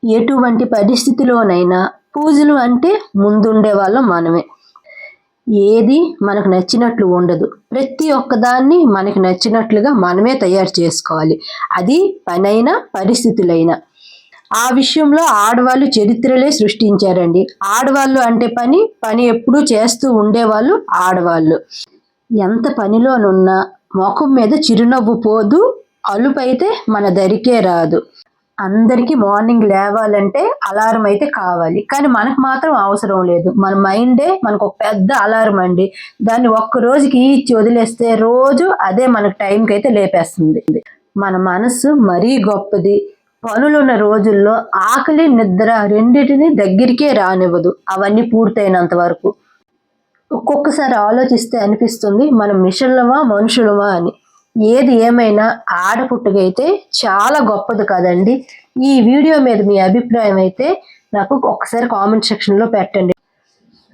ఎటువంటి పరిస్థితిలోనైనా పూజలు అంటే ముందుండే వాళ్ళం మనమే. ఏది మనకు నచ్చినట్లు ఉండదు. ప్రతి ఒక్కదాన్ని మనకి నచ్చినట్లుగా మనమే తయారు చేసుకోవాలి. అది పనైనా పరిస్థితులైనా. ఆ విషయంలో ఆడవాళ్ళు చరిత్రలే సృష్టించారండి. ఆడవాళ్ళు అంటే పని ఎప్పుడూ చేస్తూ ఉండేవాళ్ళు ఆడవాళ్ళు. ఎంత పనిలోనున్నా ముఖం మీద చిరునవ్వు పోదు, అలుపైతే మన దరికే రాదు. అందరికీ మార్నింగ్ లేవాలంటే అలారం అయితే కావాలి, కానీ మనకు మాత్రం అవసరం లేదు. మన మైండే మనకు ఒక పెద్ద అలారం అండి. దాన్ని ఒక్క రోజుకి ఇచ్చి వదిలేస్తే రోజు అదే మనకు టైంకి అయితే లేపేస్తుంది. మన మనసు మరీ గొప్పది. పనులున్న రోజుల్లో ఆకలి నిద్ర రెండింటిని దగ్గరికే రానివ్వదు, అవన్నీ పూర్తయినంత వరకు. ఒక్కొక్కసారి ఆలోచిస్తే అనిపిస్తుంది, మనం మిషన్లమా మనుషులమా అని. ఏది ఏమైనా ఆడపుట్టుగైతే చాలా గొప్పది కదండి. ఈ వీడియో మీద మీ అభిప్రాయం అయితే నాకు ఒకసారి కామెంట్ సెక్షన్లో పెట్టండి.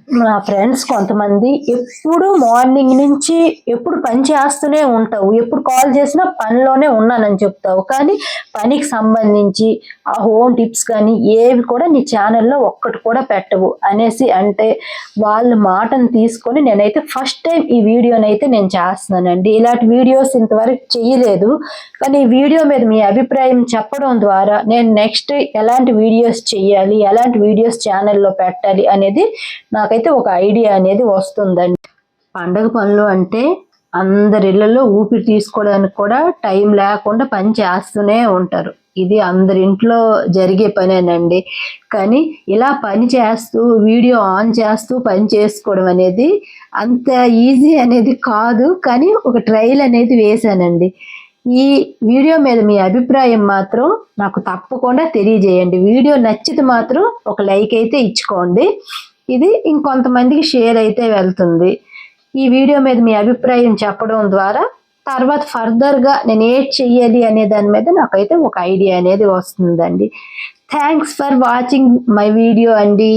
నా ఫ్రెండ్స్ కొంతమంది ఎప్పుడు మార్నింగ్ నుంచి ఎప్పుడు పని చేస్తూనే ఉంటావు, ఎప్పుడు కాల్ చేసినా పనిలోనే ఉన్నానని చెప్తావు, కానీ పనికి సంబంధించి ఆ హోమ్ టిప్స్ కానీ ఏవి కూడా నీ ఛానల్లో ఒక్కటి కూడా పెట్టవు అనేసి అంటే వాళ్ళ మాటను తీసుకొని నేనైతే ఫస్ట్ టైం ఈ వీడియోనైతే నేను చేస్తున్నానండి. ఇలాంటి వీడియోస్ ఇంతవరకు చేయలేదు, కానీ ఈ వీడియో మీద మీ అభిప్రాయం చెప్పడం ద్వారా నేను నెక్స్ట్ ఎలాంటి వీడియోస్ చేయాలి, ఎలాంటి వీడియోస్ ఛానల్లో పెట్టాలి అనేది నాకైతే ఒక ఐడియా అనేది వస్తుందండి. పండగ పనులు అంటే అందరి ఇళ్లలో ఊపిరి తీసుకోవడానికి కూడా టైం లేకుండా పని చేస్తూనే ఉంటారు. ఇది అందరి ఇంట్లో జరిగే పనేనండి. కానీ ఇలా పని చేస్తూ వీడియో ఆన్ చేస్తూ పని చేసుకోవడం అనేది అంత ఈజీ అనేది కాదు, కానీ ఒక ట్రైల్ అనేది వేశానండి. ఈ వీడియో మీద మీ అభిప్రాయం మాత్రం నాకు తప్పకుండా తెలియజేయండి. వీడియో నచ్చితే మాత్రం ఒక లైక్ అయితే ఇచ్చుకోండి. ఇది ఇంకొంతమందికి షేర్ అయితే వెళ్తుంది. ఈ వీడియో మీద మీ అభిప్రాయం చెప్పడం ద్వారా తర్వాత ఫర్దర్గా నేను ఏది చెయ్యాలి అనే దాని మీద నాకైతే ఒక ఐడియా అనేది వస్తుందండి. Thanks for watching my video అండి.